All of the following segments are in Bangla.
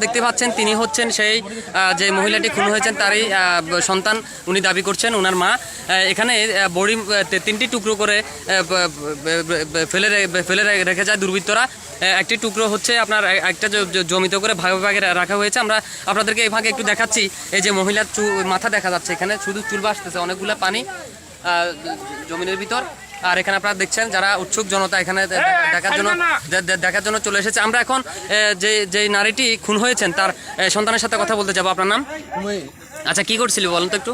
দেখতে পাচ্ছেন তিনি হচ্ছেন সেই যে মহিলাটি খুন হয়েছেন তারই সন্তান উনি দাবি করছেন ওনার মা। এখানে বড়ি 3টি টুকরো করে ফেলে রেখে যায় দুর্বৃত্তরা। একটি টুকরো হচ্ছে আপনার একটা জমিতে করে ভাগে ভাগে রাখা হয়েছে। আমরা আপনাদেরকে এই ভাগে একটু দেখাচ্ছি। এই যে মহিলার মাথা দেখা যাচ্ছে, এখানে শুধু চুল ভাসতেছে, অনেকগুলো পানি জমিনের ভিতর। আর এখানে আপনারা দেখছেন যারা উৎসুক জনতা এখানে দেখার জন্য চলে এসেছে। আমরা এখন যে নারীটি খুন হয়েছেন তার সন্তানের সাথে কথা বলতে যাবো। আপনার নাম? আচ্ছা, কি করছিল বলেন তো একটু।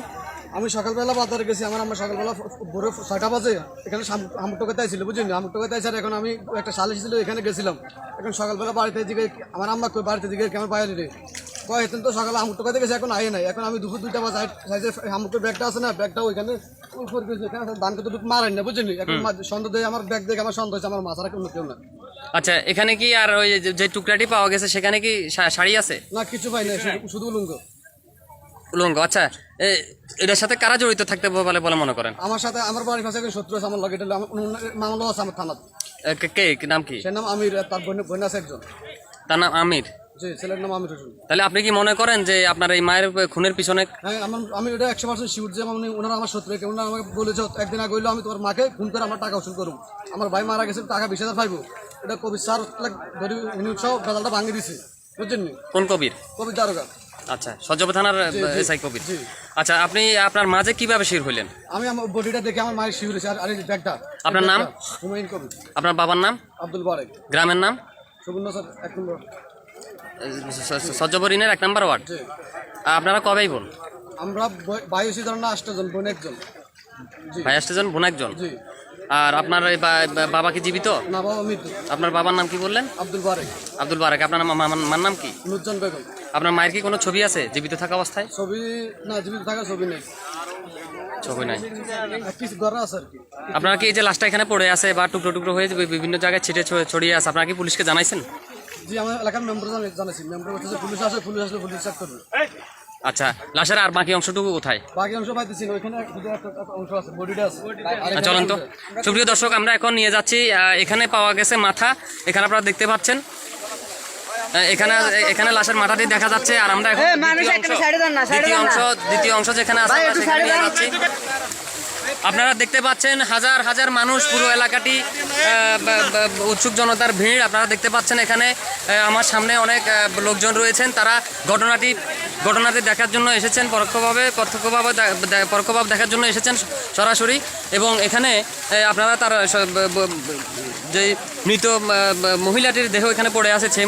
আমি সকালবেলা বাজারে গেছি, আমরা সকালবেলা ভোরে 6টা বাজে এখানে আমুকটোকাতে ছিল, বুঝলি আমুকটোকাতে আছে। এখন আমি একটা সালিশ ছিল, এখানে গেছিলাম। এখন সকালবেলা বাড়িতে দিকে আমার আম্মা বাড়িতে দিকে আমার বাইরে রে কয়েছেন তো সকালে আমুকটোকাতে গেছে, এখন আয় নাই। এখন আমি দুপুর 2টা বাজে আমুকটোর ব্যাগটা আছে না, ব্যাগটা ওইখানে ধান কত মারেন না, বুঝলি। এখন সন্দেহ দিয়ে আমার ব্যাগ দেখে আমার সন্দেহ হচ্ছে আমার মাথার কোনো কেউ না। আচ্ছা, এখানে কি আর ওই যে টুকরাটি পাওয়া গেছে সেখানে কি শাড়ি আছে? না, কিছু পাই না, শুধু উলঙ্গ। উলঙ্গ। আচ্ছা, এটার সাথে কারা জড়িত থাকতে বলে মনে করেন? আমার সাথে আমার বাড়ির কাছে শত্রু আছে, আমার লগে মামলা আছে আমার থানাতে। কে নাম কি? সে নাম আমির, তার বোন আছে একজন, তার নাম আমির। জি, ছেলের নাম আমির হোসেন। তাহলে আপনি কি মনে করেন যে আপনার এই মায়ের খুনের পিছনে? হ্যাঁ, আমি এটা 100% শিওর যে ওনারা আমার শত্রু। ওনারা আমাকে বলেছে একদিন আগে হইলো আমি তোমার মাকে খুন করে আমার টাকা উসুল করবো। আমার ভাই মারা গেছে, টাকা 20,000 পাইবো। এটা কবির স্যার ধরি উনি সব বেদালটা ভাঙিয়ে দিছে, বুঝছেন? কোন কবির? কবির দারোগা। আচ্ছা, সজ্জব থানার এসআই কবির। আচ্ছা, আপনি আপনার মাঝে কিভাবে শির হইলেন? আমি আমার বডিটা দেখে আমার মায়ের শির হয়েছে। আর এই ব্যাগটা। আপনার নাম? হুমায়ুন কবির। আপনার বাবার নাম? আব্দুল বারেক। গ্রামের নাম? সুবর্ণ স্যার 1 নম্বর সজ্জবরিনের 1 নম্বর ওয়ার্ড। আপনারা কবেই বোন? আমরা 22 জন না 8 জন, বোন একজন। জি, 22 জন, বোন একজন। জি। আর আপনার এই বাবা কি জীবিত? না, বাবা মৃত্যু। আপনার বাবার নাম কি বললেন? আব্দুল বারেক। আব্দুল বারেক। আপনার মার নাম কি? নুরজান বেগম। আপনার মায়ের কি কোনো ছবি আছে জীবিত থাকা অবস্থায়? ছবি না, জীবিত থাকা ছবি নেই। ছবি নাই। কিছু ঘরে আছে আর কি। আপনারা কি এই যে লাশটা এখানে পড়ে আছে বা টুকরো টুকরো হয়ে বিভিন্ন জায়গায় ছড়িয়ে আছে, আপনারা কি পুলিশকে জানাইছেন? জি, আমার এলাকার মেম্বার জানাইছি। মেম্বার বলছে পুলিশ আসলে পুলিশ চেক করবে। আচ্ছা, লাশের আর বাকি অংশটুকু কোথায়? বাকি অংশ পাইতেছি না, ওইখানে শুধু একটা অংশ আছে, বডিটা আছে। চলেন তো। সুপ্রিয় দর্শক, আমরা এখন নিয়ে যাচ্ছি। এখানে পাওয়া গেছে মাথা, এখানে আপনারা দেখতে পাচ্ছেন। এখানে লাশের মাথাটি দেখা যাচ্ছে। আর আমরা এখন দ্বিতীয় অংশ যেখানে আছে সেখানে নিয়ে যাচ্ছি। আপনারা দেখতে পাচ্ছেন হাজার হাজার মানুষ, পুরো এলাকাটি উৎসুক জনতার ভিড়। আপনারা দেখতে পাচ্ছেন এখানে আমার সামনে অনেক লোকজন রয়েছেন। তারা ঘটনাটি দেখার জন্য এসেছেন, পরোক্ষভাবে দেখার জন্য এসেছেন সরাসরি। এবং এখানে আপনারা তার যে মৃত মহিলাটির দেহ এখানে পড়ে আছে, সেই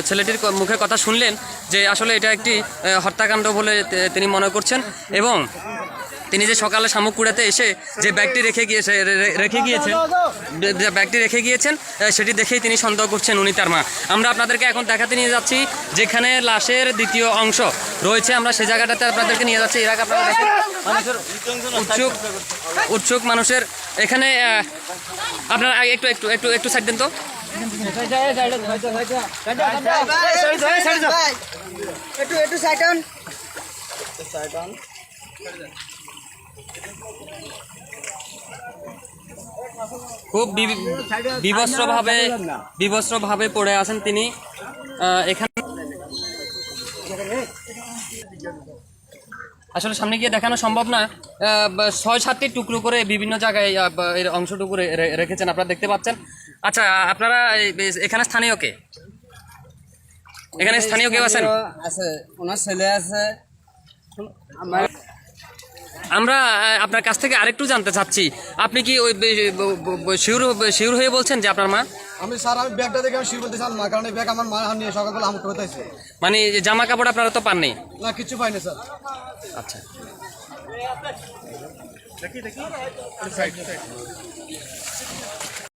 ছেলেটির মুখে কথা শুনলেন যে আসলে এটা একটি হত্যাকাণ্ড বলে তিনি মনে করছেন। এবং তিনি যে সকালে শামুকপুরাতে এসে যে ব্যাগটি রেখে গিয়েছেন সেটি দেখেই তিনি সন্দেহ করছেন উনি তার মা। আমরা আপনাদেরকে এখন দেখাতে নিয়ে যাচ্ছি যেখানে লাশের দ্বিতীয় অংশ রয়েছে, আমরা সেই জায়গাটাতে আপনাদেরকে নিয়ে যাচ্ছি। এর আগে আপনারা দেখেন মানুষের উৎসুক মানুষের এখানে। আপনারা একটু সাইড দেন তো। খুব বিবস্ত্রভাবে পড়ে আছেন তিনি এখানে। আসলে সামনে গিয়ে দেখানো সম্ভব না। 6-7টি টুকরো করে বিভিন্ন জায়গায় এর অংশটুকু রেখেছেন, আপনারা দেখতে পাচ্ছেন। আচ্ছা, আপনারা এখানে স্থানীয় কে? এখানে স্থানীয় কেউ আছেন? আছে, ওনার ছেলে আছে। আমরা আপনার কাছ থেকে আরেকটু জানতে চাচ্ছি, আপনি কি ওই শিওর হয়ে বলছেন যে আপনার মা? আমি ব্যাগটা দেখে আমি শিওর বলতে চান মা, কারণ এই ব্যাগ আমার মা নিয়ে সকালবেলা আমুক হইতেছে। মানে জামা কাপড় আপনারা তো পাননি? না, কিছু পাইনি স্যার। আচ্ছা, দেখি